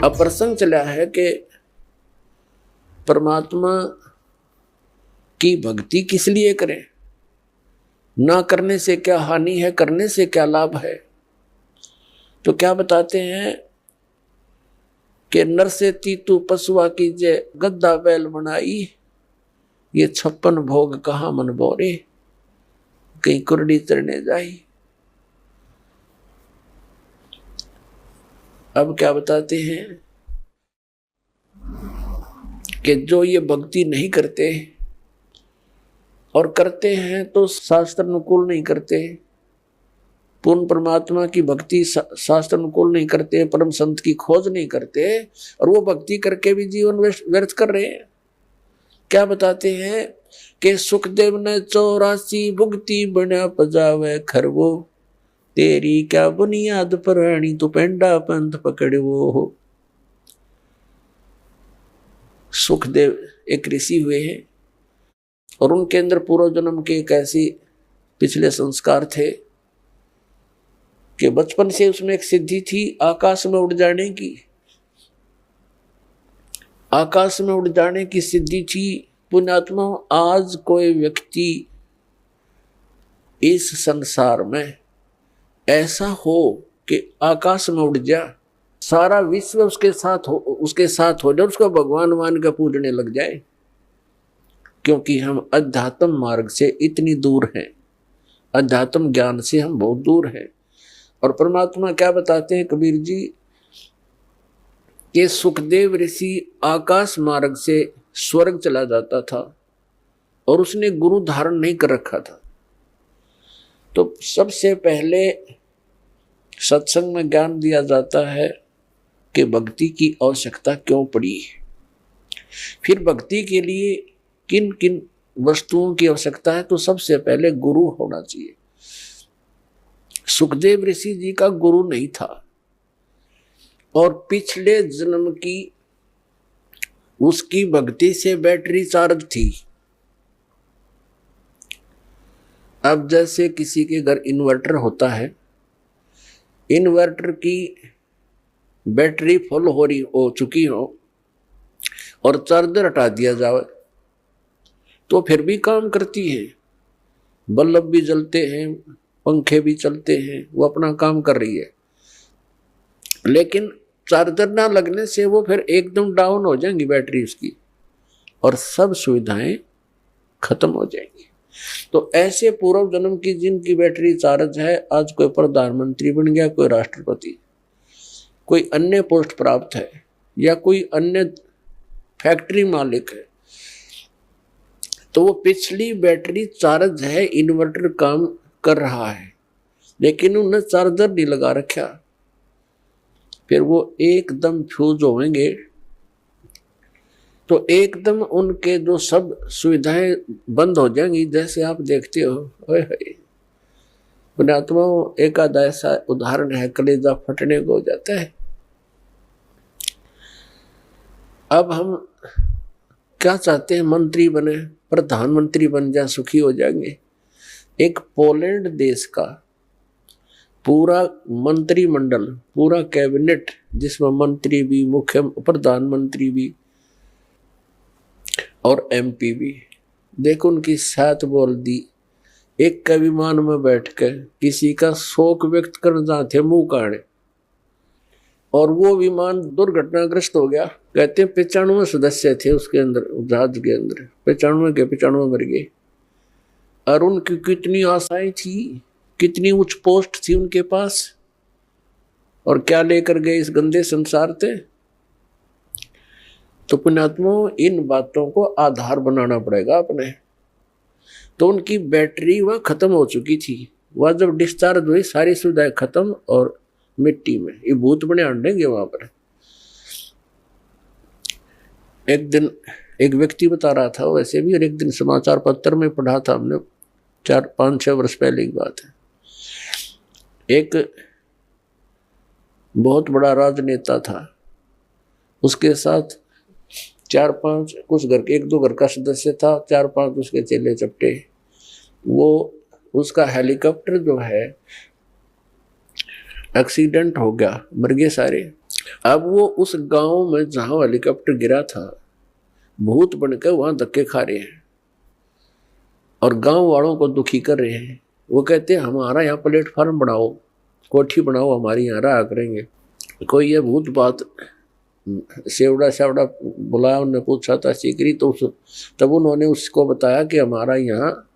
अब प्रसंग चला है कि परमात्मा की भक्ति किस लिए करें, ना करने से क्या हानि है, करने से क्या लाभ है। तो क्या बताते हैं कि नर से तीतु पशुआ कीजे, गद्दा बैल बनाई, ये 56 भोग कहाँ मन बोरे, कहीं कुरडी चढ़ने जाई। अब क्या बताते हैं कि जो ये भक्ति नहीं करते और करते हैं तो शास्त्र अनुकूल नहीं करते, पूर्ण परमात्मा की भक्ति शास्त्र अनुकूल नहीं करते, परम संत की खोज नहीं करते, और वो भक्ति करके भी जीवन व्यर्थ कर रहे हैं। क्या बताते हैं कि सुखदेव ने 84 भुगती बना पजावे खरवो, तेरी क्या बुनियाद पुरानी तू पेंडा पंथ पकड़े वो हो। सुखदेव एक ऋषि हुए हैं और उनके अंदर पूर्व जन्म के एक ऐसी पिछले संस्कार थे कि बचपन से उसमें एक सिद्धि थी आकाश में उड़ जाने की। आकाश में उड़ जाने की सिद्धि थी। पुण्यात्मा, आज कोई व्यक्ति इस संसार में ऐसा हो कि आकाश में उड़ जा, सारा विश्व उसके साथ हो जाए, उसको भगवान मान का पूजने लग जाए, क्योंकि हम अध्यात्म मार्ग से इतनी दूर हैं, अध्यात्म ज्ञान से हम बहुत दूर हैं। और परमात्मा क्या बताते हैं कबीर जी कि सुखदेव ऋषि आकाश मार्ग से स्वर्ग चला जाता था और उसने गुरु धारण नहीं कर रखा था। तो सबसे पहले सत्संग में ज्ञान दिया जाता है कि भक्ति की आवश्यकता क्यों पड़ी, फिर भक्ति के लिए किन किन वस्तुओं की आवश्यकता है। तो सबसे पहले गुरु होना चाहिए। सुखदेव ऋषि जी का गुरु नहीं था और पिछले जन्म की उसकी भक्ति से बैटरी चार्ज थी। अब जैसे किसी के घर इन्वर्टर होता है, इन्वर्टर की बैटरी फुल हो चुकी हो और चार्जर हटा दिया जाए तो फिर भी काम करती है, बल्ब भी जलते हैं, पंखे भी चलते हैं, वो अपना काम कर रही है। लेकिन चार्जर ना लगने से वो फिर एकदम डाउन हो जाएंगी बैटरी उसकी और सब सुविधाएं खत्म हो जाएंगी। तो ऐसे पूर्व जन्म की जिनकी बैटरी चार्ज है, आज कोई प्रधानमंत्री बन गया, कोई राष्ट्रपति, कोई अन्य पोस्ट प्राप्त है या कोई अन्य फैक्ट्री मालिक है, तो वो पिछली बैटरी चार्ज है, इन्वर्टर काम कर रहा है, लेकिन उन्हें चार्जर नहीं लगा रखा, फिर वो एकदम फ्यूज होंगे। तो एकदम उनके जो सब सुविधाएं बंद हो जाएंगी। जैसे आप देखते हो, पुण्यात्मा, एक आधा ऐसा उदाहरण है, कलेजा फटने को हो जाता है। अब हम क्या चाहते हैं, मंत्री बने, प्रधानमंत्री बन जाए, सुखी हो जाएंगे। एक पोलैंड देश का पूरा मंत्रिमंडल, पूरा कैबिनेट, जिसमें मंत्री भी, मुख्य प्रधानमंत्री भी और एमपी भी, देखो उनकी साथ बोल दी, एक का विमान में बैठकर किसी का शोक व्यक्त कर जाते मुंह काढ़े, और वो विमान दुर्घटनाग्रस्त हो गया। कहते हैं 95 सदस्य थे उसके अंदर, जहाज के अंदर 95 मर गए। और उनकी कितनी आशाएं थी, कितनी उच्च पोस्ट थी उनके पास, और क्या लेकर गए इस गंदे संसार से। तो पुण्यात्मा, इन बातों को आधार बनाना पड़ेगा अपने। तो उनकी बैटरी वह खत्म हो चुकी थी, वह जब डिस्चार्ज हुई सारी सुविधाएं खत्म और मिट्टी में, ये भूत बने अंडेंगे वहां पर। एक दिन एक व्यक्ति बता रहा था वैसे भी, और एक दिन समाचार पत्र में पढ़ा था हमने, 4-5-6 वर्ष पहले की बात है। एक बहुत बड़ा राजनेता था, उसके साथ 4-5 कुछ घर के, 1-2 घर का सदस्य था, 4-5 उसके चेले चपटे। वो उसका हेलीकॉप्टर जो है एक्सीडेंट हो गया, मर गए सारे। अब वो उस गांव में जहां हेलीकॉप्टर गिरा था, भूत बनकर वहां धक्के खा रहे हैं और गांव वालों को दुखी कर रहे हैं। वो कहते हैं हमारा यहाँ प्लेटफार्म बनाओ, कोठी बनाओ, हमारी यहाँ रहा करेंगे। कोई ये भूत बात सेवड़ा सेवड़ा बुलाया, उन्होंने पूछा था सीकरी, तो तब उन्होंने उसको बताया कि हमारा यहाँ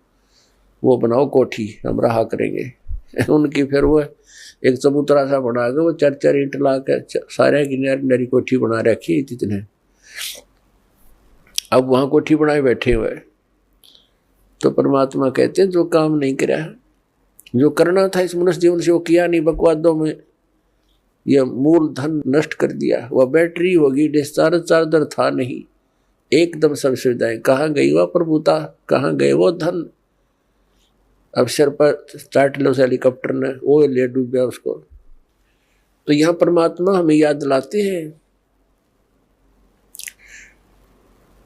वो बनाओ कोठी, हम रहा करेंगे। उनकी फिर वो एक चबूतरा सा बना के वो 4-4 ईंट ला के सारे की नरी कोठी बना रखी इतने। अब वहां कोठी बनाए बैठे हुए। तो परमात्मा कहते हैं जो काम नहीं करा, जो करना था इस मनुष्य जीवन से वो किया नहीं, बकवादों में यह मूल धन नष्ट कर दिया। वह बैटरी होगी, डिस्चार्ज चार्जर था नहीं, एकदम सब सुविधाएं। कहाँ गई वह प्रभुता, कहाँ गए वो धन। अब सिर पर चाट लो उस हेलीकॉप्टर ने, वो ले डूबा उसको। तो यहाँ परमात्मा हमें याद दिलाते हैं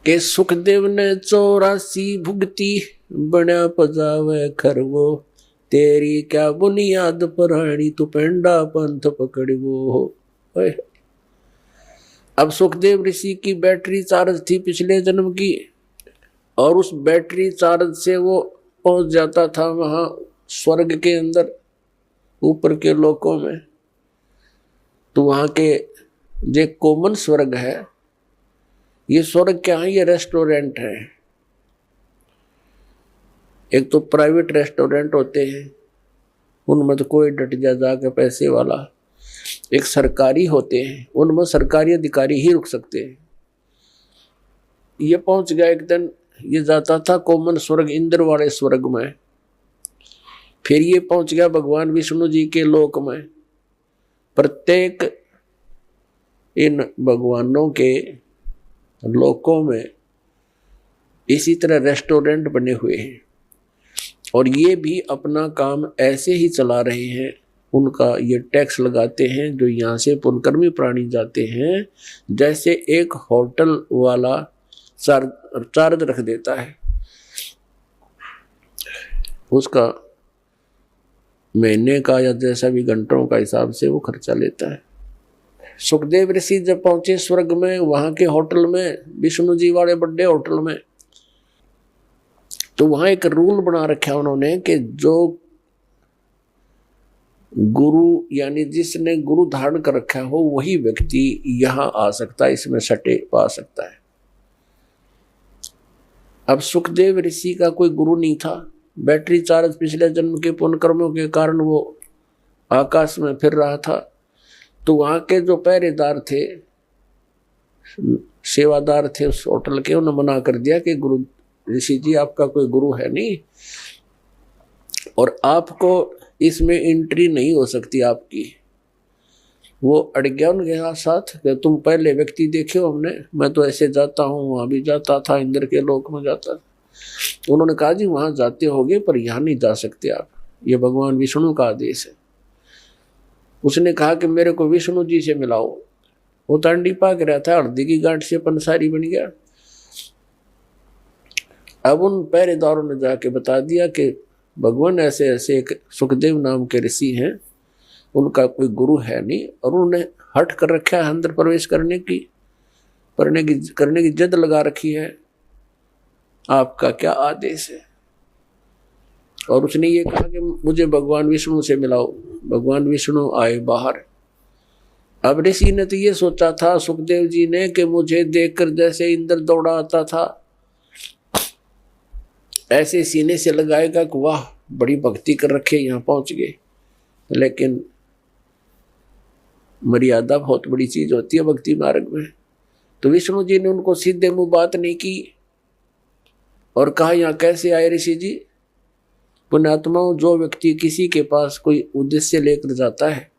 कि सुखदेव ने 84 भुगती, बना पजावे खरवो, तेरी क्या बुनियाद पराणी, तू पेंडा पंथ पकड़वो। अब सुखदेव ऋषि की बैटरी चार्ज थी पिछले जन्म की, और उस बैटरी चार्ज से वो पहुंच जाता था वहां स्वर्ग के अंदर, ऊपर के लोकों में। तो वहां के जो कॉमन स्वर्ग है, ये स्वर्ग क्या है, ये रेस्टोरेंट है। एक तो प्राइवेट रेस्टोरेंट होते हैं, उनमें तो कोई डट जाके पैसे वाला। एक सरकारी होते हैं, उनमें सरकारी अधिकारी ही रुक सकते हैं। ये पहुंच गया एक दिन, ये जाता था कॉमन स्वर्ग, इंद्र वाले स्वर्ग में। फिर ये पहुंच गया भगवान विष्णु जी के लोक में। प्रत्येक इन भगवानों के लोकों में इसी तरह रेस्टोरेंट बने हुए हैं, और ये भी अपना काम ऐसे ही चला रहे हैं। उनका ये टैक्स लगाते हैं जो यहाँ से पुनकर्मी प्राणी जाते हैं, जैसे एक होटल वाला चार्ज रख देता है, उसका महीने का या जैसा भी घंटों का हिसाब से वो खर्चा लेता है। सुखदेव ऋषि जब पहुंचे स्वर्ग में, वहां के होटल में, विष्णु जी वाले बड़े होटल में, तो वहां एक रूल बना रखा उन्होंने कि जो गुरु यानी जिसने गुरु धारण कर रखा हो वही व्यक्ति यहां आ सकता है, इसमें सटे पा सकता है। अब सुखदेव ऋषि का कोई गुरु नहीं था, बैटरी चार्ज पिछले जन्म के पुण्य कर्मों के कारण वो आकाश में फिर रहा था। तो वहां के जो पहरेदार थे, सेवादार थे उस होटल के, उन्होंने मना कर दिया कि गुरु ऋषि जी आपका कोई गुरु है नहीं, और आपको इसमें एंट्री नहीं हो सकती आपकी। वो अड़ गया उनके साथ कि तुम पहले व्यक्ति देखे हो हमने, मैं तो ऐसे जाता हूँ, वहां भी जाता था, इंद्र के लोक में जाता था। उन्होंने कहा जी वहां जाते होगे पर यहाँ नहीं जा सकते आप, ये भगवान विष्णु का आदेश है। उसने कहा कि मेरे को विष्णु जी से मिलाओ। वो तांडी पाक रहा था, हल्दी की गांठ से पंसारी बन गया। अब उन पहरेदारों ने जाके बता दिया कि भगवान ऐसे ऐसे एक सुखदेव नाम के ऋषि हैं, उनका कोई गुरु है नहीं, और उन्होंने हट कर रखा है अंदर प्रवेश करने की जिद लगा रखी है, आपका क्या आदेश है। और उसने ये कहा कि मुझे भगवान विष्णु से मिलाओ। भगवान विष्णु आए बाहर। अब ऋषि ने तो ये सोचा था सुखदेव जी ने कि मुझे देखकर जैसे इंद्र दौड़ा आता था, ऐसे सीने से लगाएगा कि वाह बड़ी भक्ति कर रखे, यहाँ पहुंच गए। लेकिन मर्यादा बहुत बड़ी चीज होती है भक्ति मार्ग में। तो विष्णु जी ने उनको सीधे मुंह बात नहीं की और कहा यहाँ कैसे आए ऋषि जी। पुण्यात्माओं, जो व्यक्ति किसी के पास कोई उद्देश्य लेकर जाता है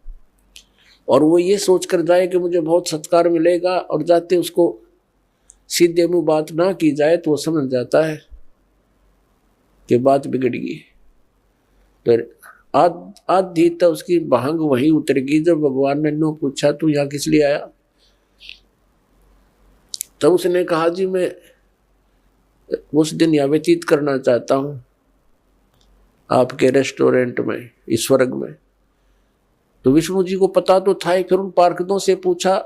और वो ये सोचकर जाए कि मुझे बहुत सत्कार मिलेगा, और जाते उसको सीधे मुंह बात ना की जाए तो वो समझ जाता है कि बात बिगड़ गई। फिर आधी तो उसकी भांग वहीं उतर गई जब भगवान ने नो पूछा तू यहाँ किस लिए आया। तब उसने कहा जी मैं उस दिन यहाँ व्यतीत करना चाहता हूँ आपके रेस्टोरेंट में, इस स्वर्ग में। तो विष्णु जी को पता तो था ही। फिर उन पार्षदों से पूछा,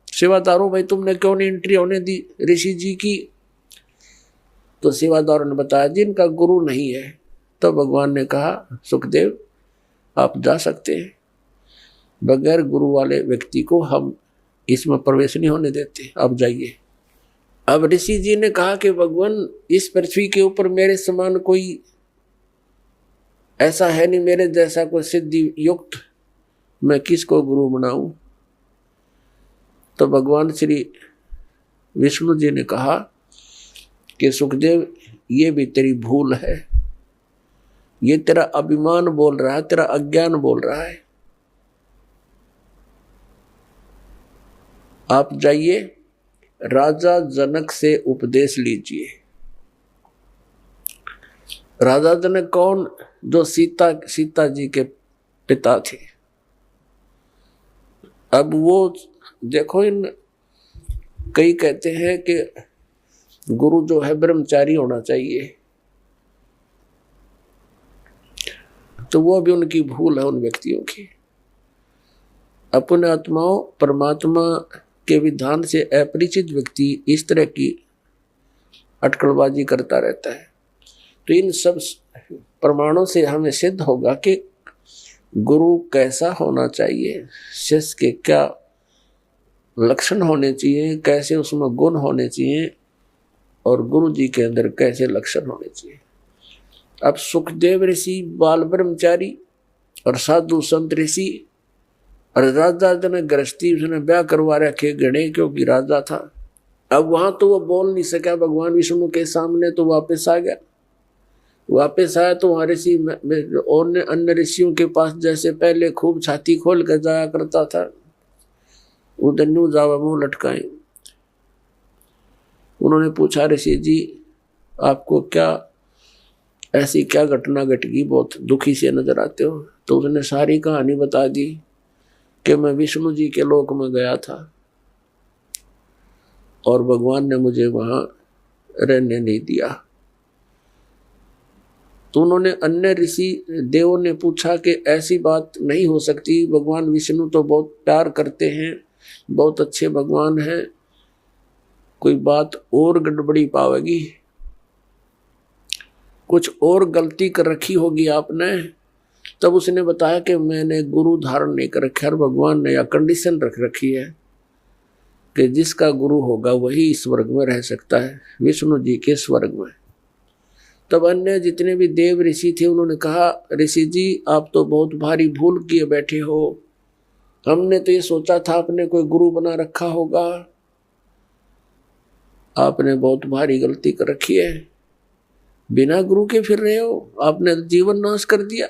सेवादारों भाई तुमने क्यों नहीं एंट्री होने दी ऋषि जी की? तो सेवादारों ने बताया जिनका गुरु नहीं है। तो भगवान ने कहा, सुखदेव आप जा सकते हैं, बगैर गुरु वाले व्यक्ति को हम इसमें प्रवेश नहीं होने देते, आप जाइए। अब ऋषि जी ने कहा कि भगवान इस पृथ्वी के ऊपर मेरे समान कोई ऐसा है नहीं, मेरे जैसा कोई सिद्धि युक्त, मैं किसको गुरु बनाऊं? तो भगवान श्री विष्णु जी ने कहा कि सुखदेव ये भी तेरी भूल है, ये तेरा अभिमान बोल रहा है, तेरा अज्ञान बोल रहा है। आप जाइए, राजा जनक से उपदेश लीजिए। राजा जनक कौन? जो सीता जी के पिता थे। अब वो देखो, इन कई कहते हैं कि गुरु जो है ब्रह्मचारी होना चाहिए, तो वो भी उनकी भूल है उन व्यक्तियों की। अपने आत्माओं परमात्मा के विधान से अपरिचित व्यक्ति इस तरह की अटकलबाजी करता रहता है। तो इन सब प्रमाणों से हमें सिद्ध होगा कि गुरु कैसा होना चाहिए, शिष्य के क्या लक्षण होने चाहिए, कैसे उसमें गुण होने चाहिए, और गुरु जी के अंदर कैसे लक्षण होने चाहिए। अब सुखदेव ऋषि बाल ब्रह्मचारी और साधु संत ऋषि और राजा जनक गृहस्थी, उसने ब्याह करवा रखे गणे, क्योंकि राजा था। अब वहां तो वो बोल नहीं सका भगवान विष्णु के सामने, तो वापस आ गया। वापस आया तो वहां ऋषि और अन्य ऋषियों के पास जैसे पहले खूब छाती खोल कर जाया करता था, उधर न्यू जावा मुंह लटकाए। उन्होंने पूछा, ऋषि जी आपको क्या ऐसी क्या घटना घट गई, बहुत दुखी से नजर आते हो? तो उसने सारी कहानी बता दी कि मैं विष्णु जी के लोक में गया था और भगवान ने मुझे वहां रहने नहीं दिया। तो उन्होंने अन्य ऋषि देवों ने पूछा कि ऐसी बात नहीं हो सकती, भगवान विष्णु तो बहुत प्यार करते हैं, बहुत अच्छे भगवान हैं, कोई बात और गड़बड़ी पावेगी, कुछ और गलती कर रखी होगी आपने। तब उसने बताया कि मैंने गुरु धारण नहीं कर रखा, भगवान ने यह कंडीशन रख रखी है कि जिसका गुरु होगा वही स्वर्ग में रह सकता है, विष्णु जी के स्वर्ग में। तब अन्य जितने भी देव ऋषि थे उन्होंने कहा, ऋषि जी आप तो बहुत भारी भूल किए बैठे हो, हमने तो ये सोचा था आपने कोई गुरु बना रखा होगा, आपने बहुत भारी गलती कर रखी है, बिना गुरु के फिर रहे हो, आपने जीवन नाश कर दिया।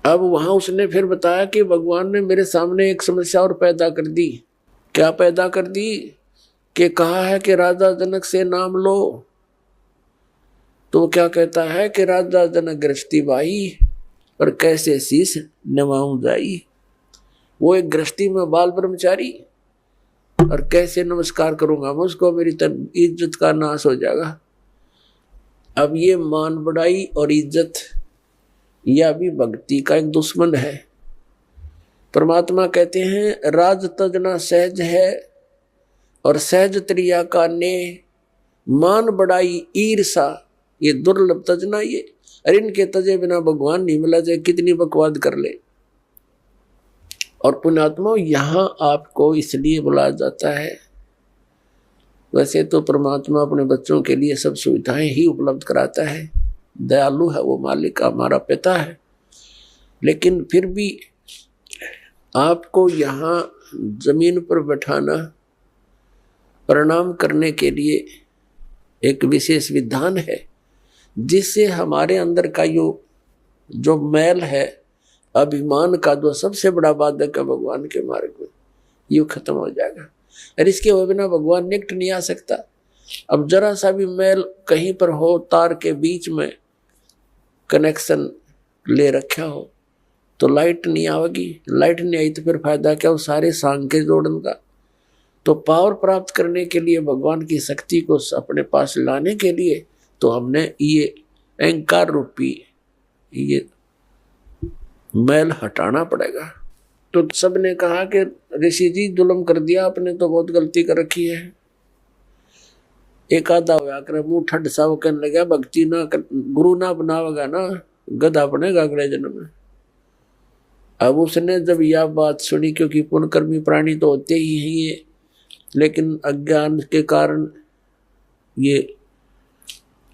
अब वहां उसने फिर बताया कि भगवान ने मेरे सामने एक समस्या और पैदा कर दी। क्या पैदा कर दी? कि कहा है कि राजा जनक से नाम लो, तो क्या कहता है कि राजा जनक गृहस्थी बाई और कैसे शीश नवाऊं जाई। वो एक गृहस्थी में बाल ब्रह्मचारी, और कैसे नमस्कार करूंगा मुझको, मेरी इज्जत का नाश हो जाएगा। अब ये मान बढ़ाई और इज्जत यह भी भक्ति का एक दुश्मन है। परमात्मा कहते हैं राज तजना सहज है और सहज त्रिया का ने, मान बढ़ाई ईर्षा ये दुर्लभ तजना ये, अरे इनके तजे बिना भगवान नहीं मिला, चाहे कितनी बकवाद कर ले। और पुण्यात्मा यहाँ आपको इसलिए बुलाया जाता है, वैसे तो परमात्मा अपने बच्चों के लिए सब सुविधाएं ही उपलब्ध कराता है, दयालु है वो, मालिक हमारा पिता है, लेकिन फिर भी आपको यहाँ जमीन पर बैठाना प्रणाम करने के लिए एक विशेष विधान है, जिससे हमारे अंदर का जो मैल है, अभिमान का जो सबसे बड़ा बाधक है भगवान के मार्ग में, ये खत्म हो जाएगा। और इसके बिना भगवान निकट नहीं आ सकता। अब जरा सा भी मैल कहीं पर हो, तार के बीच में कनेक्शन ले रखा हो तो लाइट नहीं आएगी, लाइट नहीं आई तो फिर फायदा क्या, वो सारे सांग के जोड़न का। तो पावर प्राप्त करने के लिए, भगवान की शक्ति को अपने पास लाने के लिए, तो हमने ये अहंकार रूपी ये मैल हटाना पड़ेगा। तो सबने कहा कि ऋषि जी जुल्म कर दिया आपने, तो बहुत गलती कर रखी है। एक आधा व्याकर मुंह ठंड सा वो कहने लगा, भक्ति ना कर, गुरु ना बनावेगा ना गधा बनेगा अगले जन्म में। अब उसने जब यह बात सुनी, क्योंकि पुण्यकर्मी प्राणी तो होते ही हैं ये, लेकिन अज्ञान के कारण ये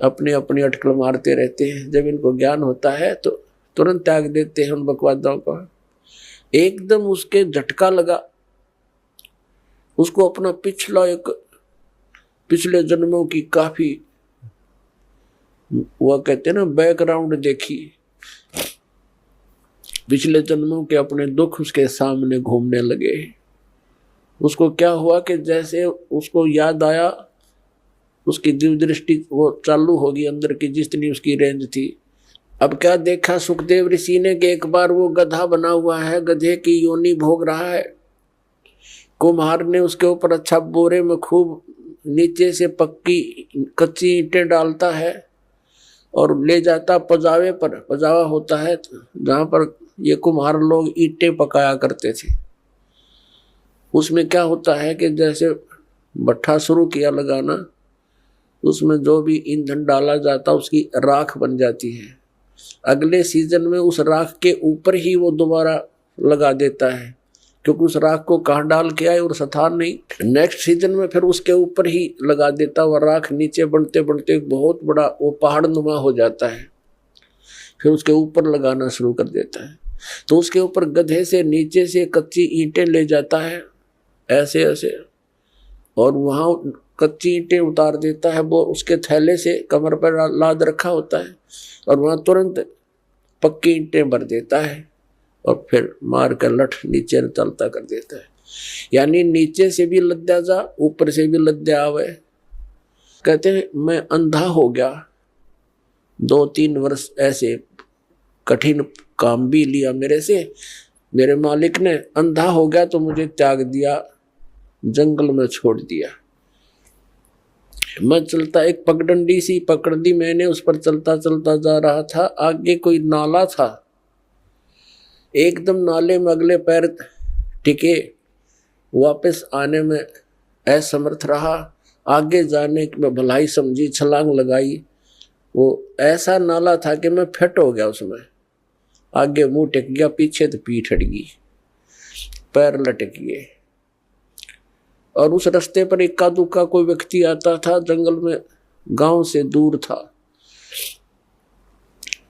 अपने अपनी अटकल मारते रहते हैं। जब इनको ज्ञान होता है तो तुरंत त्याग देते हैं उन बकवादों को। एकदम उसके झटका लगा, उसको अपना पिछले जन्मों की काफी वो कहते हैं ना बैकग्राउंड देखी, पिछले जन्मों के अपने दुख उसके सामने घूमने लगे। उसको क्या हुआ कि जैसे उसको याद आया, उसकी दिव्य दृष्टि वो चालू होगी अंदर की, जितनी उसकी रेंज थी। अब क्या देखा सुखदेव ऋषि ने कि एक बार वो गधा बना हुआ है, गधे की योनि भोग रहा है। कुम्हार ने उसके ऊपर अच्छा बोरे में खूब नीचे से पक्की कच्ची ईंटें डालता है और ले जाता पजावे पर। पजावा होता है जहाँ पर ये कुम्हार लोग ईंटें पकाया करते थे। उसमें क्या होता है कि जैसे भट्ठा शुरू किया लगाना, उसमें जो भी ईंधन डाला जाता उसकी राख बन जाती है। अगले सीजन में उस राख के ऊपर ही वो दोबारा लगा देता है, क्योंकि उस राख को कहाँ डाल के आए और स्थान नहीं। नेक्स्ट सीजन में फिर उसके ऊपर ही लगा देता, वह राख नीचे बनते बनते बहुत बड़ा वो पहाड़ नुमा हो जाता है। फिर उसके ऊपर लगाना शुरू कर देता है। तो उसके ऊपर गधे से नीचे से कच्ची ईंटें ले जाता है ऐसे ऐसे, और वहाँ कच्ची ईंटें उतार देता है। वो उसके थैले से कमर पर लाद रखा होता है और वहाँ तुरंत पक्की ईंटें भर देता है और फिर मार कर लठ नीचे तलता कर देता है। यानी नीचे से भी लद्या जा, ऊपर से भी लद्या आवे। कहते हैं मैं अंधा हो गया, 2-3 वर्ष ऐसे कठिन काम भी लिया मेरे से, मेरे मालिक ने। अंधा हो गया तो मुझे त्याग दिया, जंगल में छोड़ दिया। मैं चलता, एक पगडंडी सी पकड़ दी मैंने, उस पर चलता चलता जा रहा था। आगे कोई नाला था, एकदम नाले में अगले पैर टिके, वापस आने में असमर्थ रहा। आगे जाने की मैं भलाई समझी, छलांग लगाई। वो ऐसा नाला था कि मैं फिट हो गया उसमें। आगे मुंह टिक गया, पीछे तो पीठ हट गई, पैर लटक गए। और उस रास्ते पर इक्का दुक्का कोई व्यक्ति आता था, जंगल में गांव से दूर था।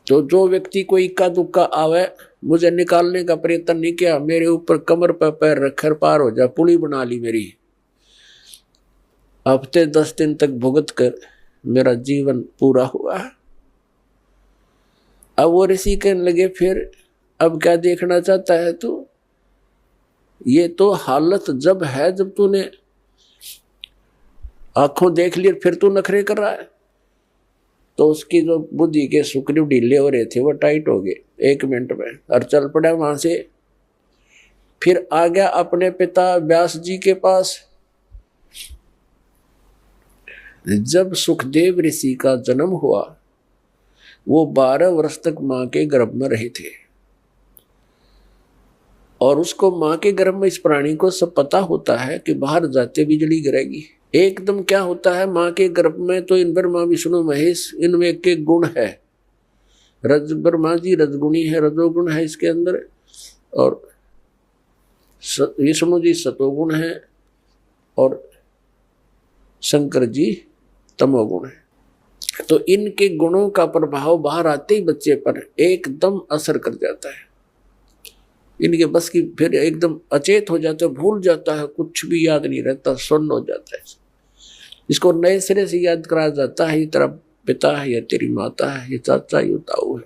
तो जो व्यक्ति कोई इक्का दुक्का आवे, मुझे निकालने का प्रयत्न नहीं किया, मेरे ऊपर कमर पर पैर रखकर पार हो जा, पुली बना ली मेरी। हफ्ते 10 दिन तक भुगत कर मेरा जीवन पूरा हुआ। अब वो ऋषि कहने लगे, फिर अब क्या देखना चाहता है तू? ये तो हालत जब है जब तूने आंखों देख ली, फिर तू नखरे कर रहा है। तो उसकी जो बुद्धि के सुकरीव ढीले हो रहे थे वो टाइट हो गए 1 मिनट में, और चल पड़ा वहां से। फिर आ गया अपने पिता व्यास जी के पास। जब सुखदेव ऋषि का जन्म हुआ, वो 12 वर्ष तक मां के गर्भ में रहे थे, और उसको मां के गर्भ में इस प्राणी को सब पता होता है कि बाहर जाते बिजली गिरेगी। एकदम क्या होता है मां के गर्भ में, तो इन ब्रह्मा विष्णु महेश इनमें के गुण है। ब्रह्मा जी रजगुणी है, रजोगुण है इसके अंदर, और विष्णु जी सतोगुण है, और शंकर जी तमोगुण है। तो इनके गुणों का प्रभाव बाहर आते ही बच्चे पर एकदम असर कर जाता है। इनके बस की, फिर एकदम अचेत हो जाता है, भूल जाता है, कुछ भी याद नहीं रहता, सुन्न हो जाता है। इसको नए सिरे से याद कराया जाता है, ये तेरा पिता है, या तेरी माता है, ये चाचा, ये ताऊ है,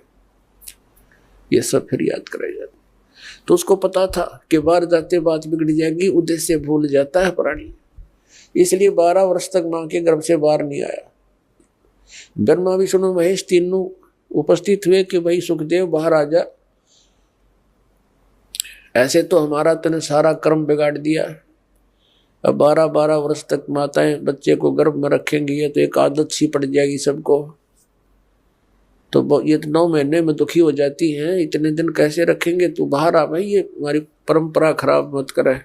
ये सब फिर याद कराया जाता है। तो उसको पता था कि बाहर जाते बात बिगड़ जाएगी, उद्देश्य भूल जाता है प्राणी, इसलिए 12 वर्ष तक मां के गर्भ से बाहर नहीं आया। ब्रह्मा विष्णु महेश तीनों उपस्थित हुए कि भाई सुखदेव बाहर आ जा, ऐसे तो हमारा तूने सारा कर्म बिगाड़ दिया। अब 12-12 वर्ष तक माताएं बच्चे को गर्भ में रखेंगी, ये तो एक आदत सी पड़ जाएगी सबको। तो ये तो 9 महीने में दुखी हो जाती हैं, इतने दिन कैसे रखेंगे, तू बाहर आ भाई, ये हमारी परंपरा खराब मत करे।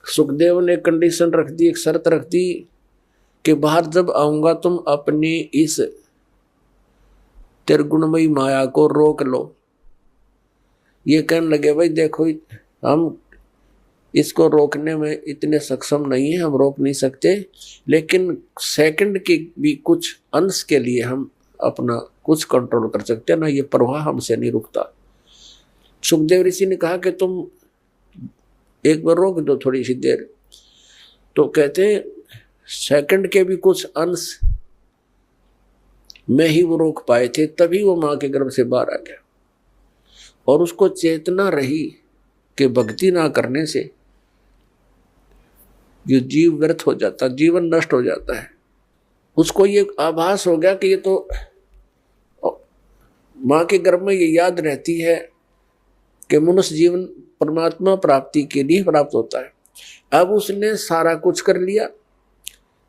सुखदेव ने कंडीशन रख दी, एक शर्त रख दी कि बाहर जब आऊंगा तुम अपनी इस त्रिगुणमयी माया को रोक लो। ये कहने लगे भाई देखो हम इसको रोकने में इतने सक्षम नहीं है, हम रोक नहीं सकते, लेकिन सेकंड के भी कुछ अंश के लिए हम अपना कुछ कंट्रोल कर सकते हैं ना, ये प्रवाह हमसे नहीं रुकता। सुखदेव ऋषि ने कहा कि तुम एक बार रोक दो थोड़ी सी देर। तो कहते सेकंड के भी कुछ अंश में ही वो रोक पाए थे, तभी वो माँ के गर्भ से बाहर आ गया। और उसको चेतना रही कि भक्ति ना करने से ये जीव व्यर्थ हो जाता, जीवन नष्ट हो जाता है। उसको ये आभास हो गया कि ये तो माँ के गर्भ में ये याद रहती है कि मनुष्य जीवन परमात्मा प्राप्ति के लिए प्राप्त होता है। अब उसने सारा कुछ कर लिया।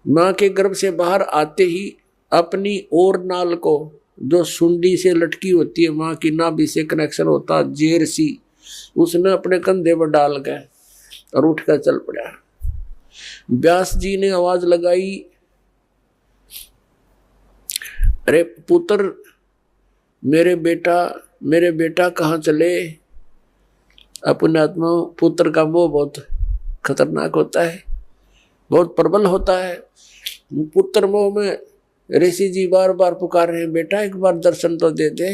माँ के गर्भ से बाहर आते ही अपनी ओर नाल को, जो सुंडी से लटकी होती है, माँ की नाभि से कनेक्शन होता, जेर सी, उसने अपने कंधे पर डाल के और उठ कर चल पड़ा। व्यास जी ने आवाज लगाई, अरे पुत्र, मेरे बेटा कहाँ चले। अपने आत्मा पुत्र का मोह बहुत खतरनाक होता है, बहुत प्रबल होता है। पुत्र मोह में ऋषि जी बार बार पुकार रहे हैं, बेटा एक बार दर्शन तो दे दे,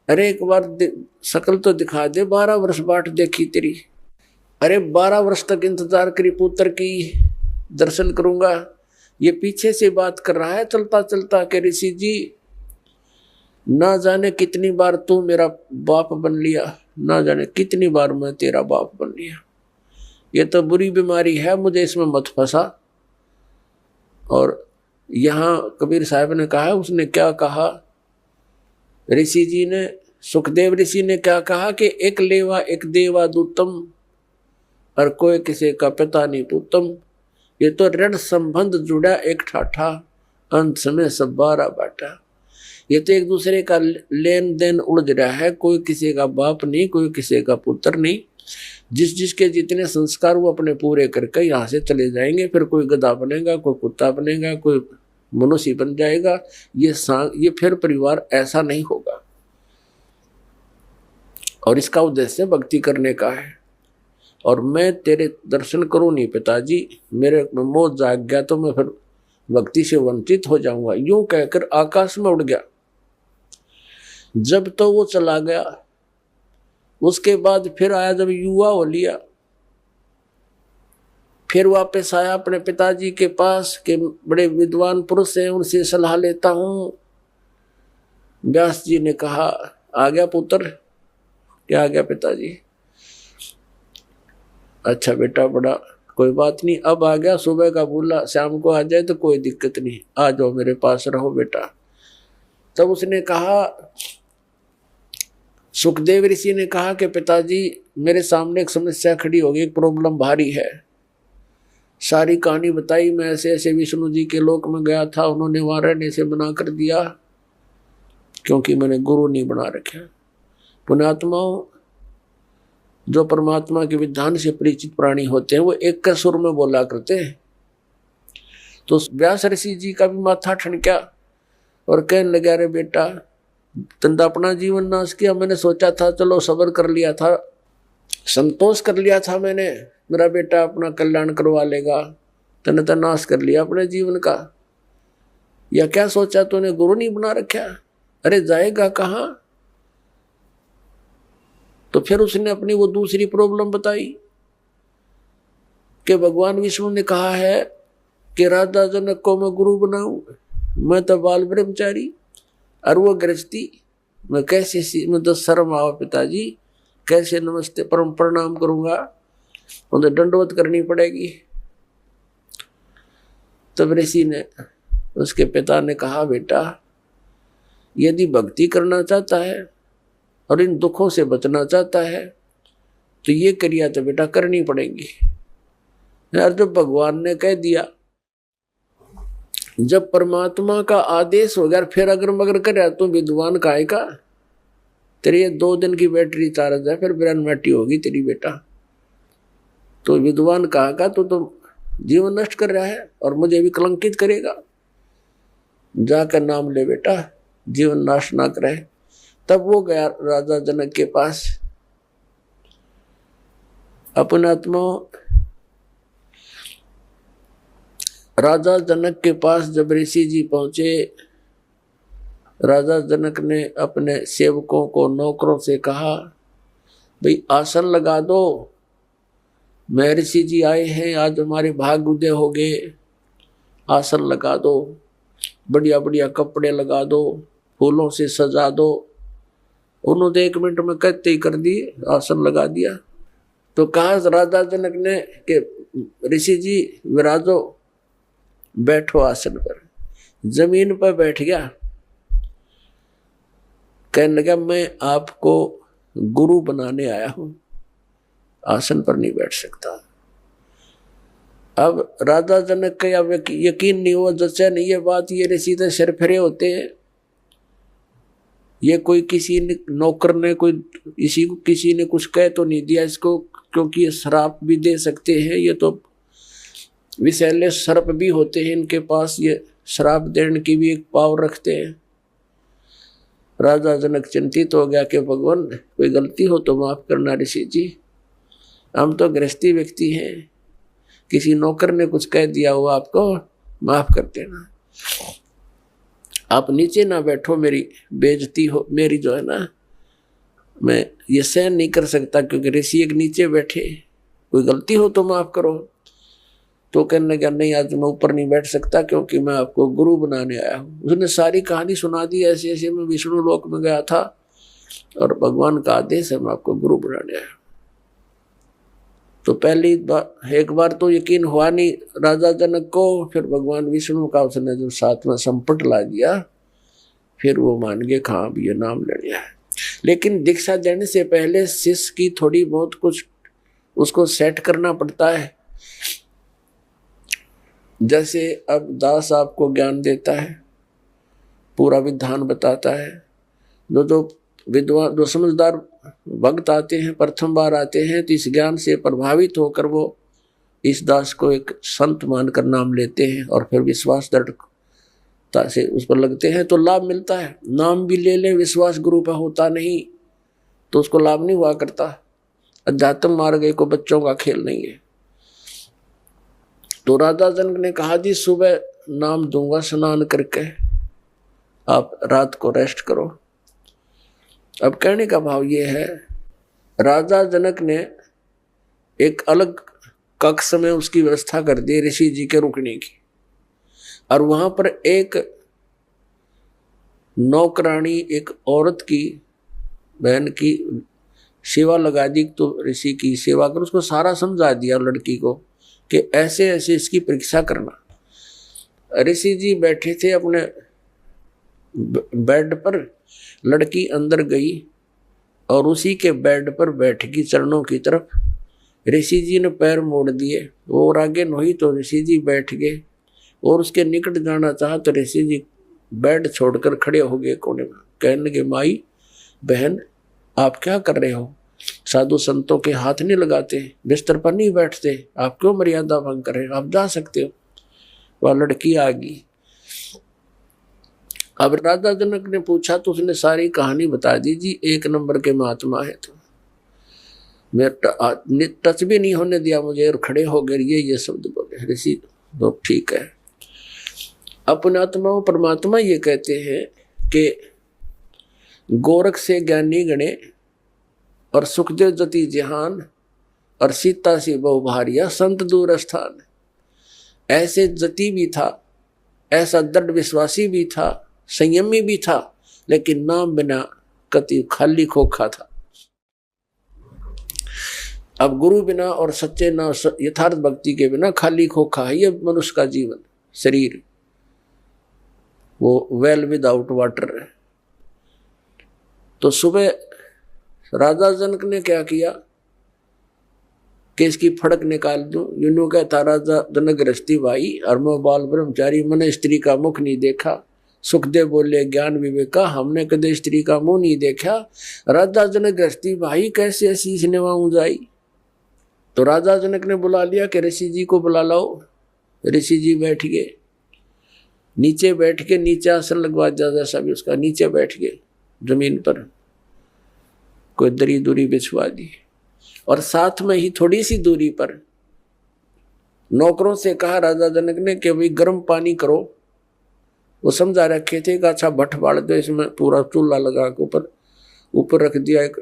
अरे एक बार शकल तो दिखा दे, 12 वर्ष बाट देखी तेरी, अरे 12 वर्ष तक इंतजार करी पुत्र की, दर्शन करूंगा। ये पीछे से बात कर रहा है चलता चलता कि ऋषि जी, ना जाने कितनी बार तू मेरा बाप बन लिया, ना जाने कितनी बार मैं तेरा बाप बन लिया। ये तो बुरी बीमारी है, मुझे इसमें मत फंसा। और यहाँ कबीर साहब ने कहा, उसने क्या कहा, ऋषि जी ने, सुखदेव ऋषि ने क्या कहा कि एक लेवा एक देवा दूतम, और कोई किसी का पिता नहीं पुतम। ये तो ऋण संबंध जुड़ा एक ठाठा, अंत में सब 12 बाटा। ये तो एक दूसरे का लेन देन उलझ रहा है, कोई किसी का बाप नहीं, कोई किसी का पुत्र नहीं। जिसके जितने संस्कार वो अपने पूरे करके यहाँ से चले जाएंगे, फिर कोई गधा बनेगा, कोई कुत्ता बनेगा, कोई मनुष्य बन जाएगा। ये फिर परिवार ऐसा नहीं होगा। और इसका उद्देश्य भक्ति करने का है। और मैं तेरे दर्शन करूं नहीं पिताजी, मेरे मोह जाग गया तो मैं फिर भक्ति से वंचित हो जाऊंगा। यूं कहकर आकाश में उड़ गया। जब तो वो चला गया, उसके बाद फिर आया जब युवा हो लिया, फिर वापस आया अपने पिताजी के पास के बड़े विद्वान पुरुष हैं, उनसे सलाह लेता हूं। व्यास जी ने कहा, आ गया पुत्र? क्या आ गया पिताजी? अच्छा बेटा, बड़ा कोई बात नहीं, अब आ गया, सुबह का भूला शाम को आ जाए तो कोई दिक्कत नहीं, आ जाओ मेरे पास रहो बेटा। तब उसने कहा, सुखदेव ऋषि ने कहा कि पिताजी मेरे सामने एक समस्या खड़ी हो गई, एक प्रॉब्लम भारी है। सारी कहानी बताई, मैं ऐसे ऐसे विष्णु जी के लोक में गया था, उन्होंने वहां रहने से मना कर दिया क्योंकि मैंने गुरु नहीं बना रखा। पुण्यात्माओं, जो परमात्मा के विधान से परिचित प्राणी होते हैं वो एक का सुर में बोला करते हैं। तो व्यास ऋषि जी का भी माथा ठनका और कहने लगा, अरे बेटा तंदा अपना जीवन नाश किया, मैंने सोचा था चलो सब्र कर लिया था, संतोष कर लिया था मैंने, मेरा बेटा अपना कल्याण करवा लेगा, तने तो नाश कर लिया अपने जीवन का। या क्या सोचा तूने, गुरु नहीं बना रखा? अरे जाएगा कहाँ? तो फिर उसने अपनी वो दूसरी प्रॉब्लम बताई कि भगवान विष्णु ने कहा है कि राधा जनक को मैं गुरु बनाऊं, मैं तो बाल ब्रह्मचारी और वो गृहस्थी, मैं कैसे, मैं तो शर्म आओ पिताजी, कैसे नमस्ते परम प्रणाम करूंगा, उन्हें दंडवत करनी पड़ेगी। तब ऋषि ने, उसके पिता ने कहा, बेटा यदि भक्ति करना चाहता है और इन दुखों से बचना चाहता है तो ये क्रिया तो बेटा करनी पड़ेगी। यार जब भगवान ने कह दिया जब परमात्मा का आदेश हो गया फिर अगर मगर कर तू विद्वान काहे का, तेरी ये 2 दिन की बैटरी चार्ज है, फिर ब्रेन मैटी होगी तेरी बेटा। तो विद्वान कहा का तो जीवन नष्ट कर रहा है और मुझे भी कलंकित करेगा। जाकर नाम ले बेटा, जीवन नाश ना करे। तब वो गया राजा जनक के पास। अपने आत्मा राजा जनक के पास जब ऋषि जी पहुंचे, राजा जनक ने अपने सेवकों को, नौकरों से कहा, भाई आसन लगा दो, मैं ऋषि जी आए हैं, आज हमारे भाग उदय हो गए, आसन लगा दो, बढ़िया बढ़िया कपड़े लगा दो, फूलों से सजा दो। उन्होंने 1 मिनट में कहते ही कर दिए, आसन लगा दिया। तो कहा राजा जनक ने कि ऋषि जी विराजो, बैठो आसन पर। जमीन पर बैठ गया, कहने लगा मैं आपको गुरु बनाने आया हूं, आसन पर नहीं बैठ सकता। अब राजा जनक का यकीन नहीं हुआ, जैसे नहीं ये बात, ये ऋषि तो सिर फिरे होते हैं, ये कोई किसी ने नौकर ने कोई इसी को किसी ने कुछ कह तो नहीं दिया इसको, क्योंकि ये श्राप भी दे सकते हैं, ये तो विषैले सर्प भी होते हैं इनके पास, ये श्राप देने की भी एक पावर रखते हैं। राजा जनक चिंतित हो गया कि भगवान कोई गलती हो तो माफ करना ऋषि जी, हम तो गृहस्थी व्यक्ति हैं, किसी नौकर ने कुछ कह दिया हो आपको, माफ कर देना, आप नीचे ना बैठो, मेरी बेइज्जती हो, मेरी जो है ना, मैं ये सहन नहीं कर सकता, क्योंकि ऋषि एक नीचे बैठे, कोई गलती हो तो माफ करो। तो कहने लगा नहीं, आज मैं ऊपर नहीं बैठ सकता, क्योंकि मैं आपको गुरु बनाने आया हूँ। उसने सारी कहानी सुना दी, ऐसे ऐसे मैं विष्णु लोक में गया था और भगवान का आदेश है, मैं आपको गुरु बनाने आया हूँ। तो पहली बार, एक बार तो यकीन हुआ नहीं राजा जनक को, फिर भगवान विष्णु का उसने जो साथ में संपट ला दिया, फिर वो मान गए हाँ भी ये नाम ले लिया है। लेकिन दीक्षा देने से पहले शिष्य की थोड़ी बहुत कुछ उसको सेट करना पड़ता है। जैसे अब दास आपको ज्ञान देता है, पूरा विधान बताता है, जो विद्वान, जो समझदार भक्त आते हैं, प्रथम बार आते हैं, तो इस ज्ञान से प्रभावित होकर वो इस दास को एक संत मानकर नाम लेते हैं और फिर विश्वास दृढ़ता से उस पर लगते हैं, तो लाभ मिलता है। नाम भी ले ले, विश्वास गुरु पर होता नहीं तो उसको लाभ नहीं हुआ करता। अध्यात्म मार्ग को बच्चों का खेल नहीं है। तो राजा जनक ने कहा जी सुबह नाम दूंगा स्नान करके, आप रात को रेस्ट करो। अब कहने का भाव ये है, राजा जनक ने एक अलग कक्ष में उसकी व्यवस्था कर दी ऋषि जी के रुकने की, और वहां पर एक नौकरानी, एक औरत की, बहन की सेवा लगा दी, तो ऋषि की सेवा कर, उसको सारा समझा दिया लड़की को कि ऐसे ऐसे इसकी परीक्षा करना। ऋषि जी बैठे थे अपने बेड पर, लड़की अंदर गई और उसी के बेड पर बैठ गई चरणों की तरफ। ऋषि जी ने पैर मोड़ दिए, वो और आगे नहीं तो ऋषि जी बैठ गए, और उसके निकट जाना चाहा तो ऋषि जी बेड छोड़कर खड़े हो गए कोने में। कहने लगे माई बहन आप क्या कर रहे हो, साधु संतों के हाथ नहीं लगाते, बिस्तर पर नहीं बैठते, आप क्यों मर्यादा भंग कर रहे हो, आप जा सकते हो। वह लड़की आ गई। अब राजा जनक ने पूछा तो उसने सारी कहानी बता दी। जी 1 नंबर के महात्मा है, तो मेरा टच भी नहीं होने दिया मुझे और खड़े हो गए, ये शब्द बोले ऋषि। तो ठीक है, अपने आत्मा परमात्मा ये कहते हैं कि गोरख से ज्ञानी गणे और सुखदेव जति जहान और सीता सी बहु भारिया संत दूर स्थान। ऐसे जति भी था, ऐसा दृढ़ विश्वासी भी था, संयमी भी था, लेकिन नाम बिना कति खाली खोखा था। अब गुरु बिना और सच्चे ना यथार्थ भक्ति के बिना खाली खोखा है ये मनुष्य का जीवन, शरीर, वो वेल विदाउट वाटर है। तो सुबह राजा जनक ने क्या किया, कि इसकी फड़क निकाल दूं। यूं कहता राजा जनक गृहस्थी भाई, और मैं बाल ब्रह्मचारी, मैंने स्त्री का मुख नहीं देखा। सुखदेव बोले ज्ञान विवेका, हमने कदे स्त्री का मुंह नहीं देखा। राजा जनक गृहस्थी भाई कैसे शीश निभाऊं जाई। तो राजा जनक ने बुला लिया कि ऋषि जी को बुला लाओ। ऋषि जी बैठ गए, नीचे बैठ के, नीचे आसन लगवा दिया जैसा भी उसका, नीचे बैठ गए जमीन पर, कोई दरी दूरी बिछवा दी। और साथ में ही थोड़ी सी दूरी पर नौकरों से कहा राजा जनक ने कि भाई गर्म पानी करो। वो समझा रखे थे कि अच्छा भट्ट बाड़ दो, इसमें पूरा चूल्हा लगा के ऊपर रख दिया एक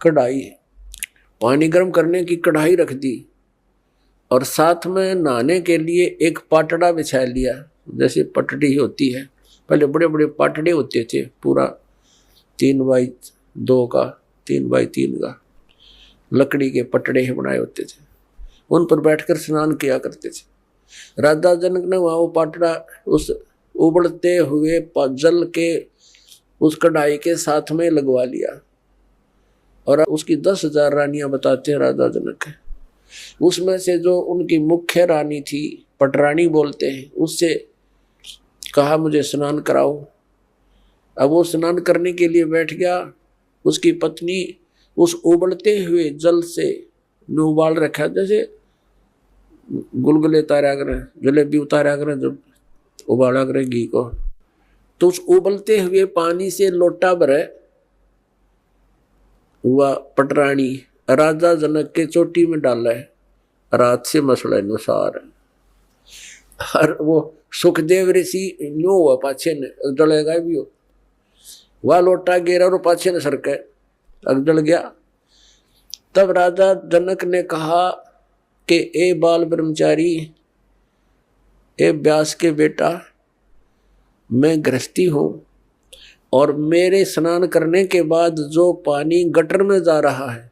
कढ़ाई, पानी गर्म करने की कढ़ाई रख दी, और साथ में नहाने के लिए एक पाटड़ा बिछा लिया, जैसे पटड़ी होती है। पहले बड़े बड़े पाटड़े होते थे, पूरा 3x2 का, 3x3 का लकड़ी के पटड़े बनाए होते थे, उन पर बैठकर स्नान किया करते थे। राजा जनक ने वहाँ वो पाटड़ा उस उबलते हुए जल के उस कढ़ाई के साथ में लगवा लिया। और उसकी 10,000 रानियां बताते हैं राजा जनक। उसमें से जो उनकी मुख्य रानी थी, पटरानी बोलते हैं, उससे कहा मुझे स्नान कराओ। अब वो स्नान करने के लिए बैठ गया। उसकी पत्नी उस उबलते हुए जल से उबाल रखा, जैसे गुलगुले उतारा करें, जलेबी उतारा करें, जब उबाला करें घी को, तो उस उबलते हुए पानी से लोटा भरे वह पटरानी राजा जनक के चोटी में डाला है, रात से मसला अनुसार। और वो सुखदेव ऋषि न्यू हुआ, पाछे ने जलेगा भी हो, वह लोटा गिरा और पाछे ने सरके अग जल गया। तब राजा जनक ने कहा कि ए बाल ब्रह्मचारी, ए व्यास के बेटा, मैं गृहस्थी हूं और मेरे स्नान करने के बाद जो पानी गटर में जा रहा है,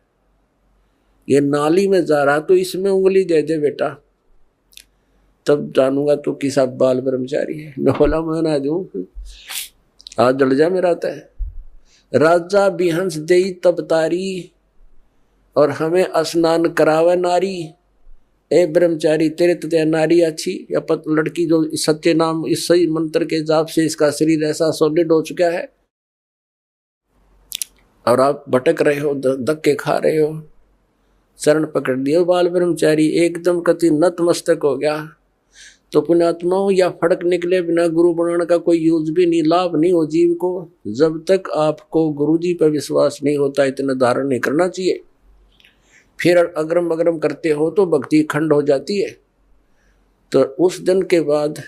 ये नाली में जा रहा, तो इसमें उंगली दे दे बेटा, तब जानूंगा तू किसा बाल ब्रह्मचारी है। मैं बोला मैं ना दूं, आज जल जा मेरा तय। राजा बिहंस देई तब तारी, और हमें स्नान करावे नारी। ए ब्रह्मचारी, तेरे तो नारी अच्छी या लड़की जो सत्य नाम इस सही मंत्र के जाप से इसका शरीर ऐसा सॉलिड हो चुका है, और आप भटक रहे हो, धक्के खा रहे हो, चरण पकड़ दिए। बाल ब्रह्मचारी एकदम कति नतमस्तक हो गया। तो पुण्यात्माओं, या फड़क निकले बिना गुरु बनाने का कोई यूज भी नहीं, लाभ नहीं हो जीव को। जब तक आपको गुरु जी पर विश्वास नहीं होता, इतना धारण नहीं करना चाहिए। फिर अग्रम अग्रम करते हो तो भक्ति खंड हो जाती है। तो उस दिन के बाद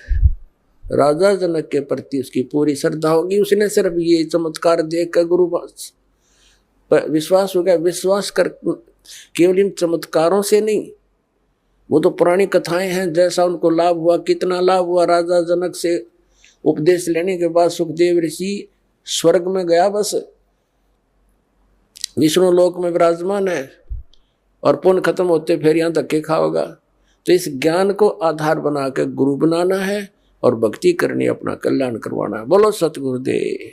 राजा जनक के प्रति उसकी पूरी श्रद्धा होगी। उसने सिर्फ ये चमत्कार देख कर गुरु विश्वास हो गया। विश्वास कर केवल इन चमत्कारों से नहीं, वो तो पुरानी कथाएं हैं, जैसा उनको लाभ हुआ, कितना लाभ हुआ। राजा जनक से उपदेश लेने के बाद सुखदेव ऋषि स्वर्ग में गया, बस विष्णु लोक में विराजमान है, और पुण्य खत्म होते फिर यहाँ धक्के खाओगा। तो इस ज्ञान को आधार बना के गुरु बनाना है और भक्ति करनी, अपना कल्याण करवाना है। बोलो सतगुरुदेव।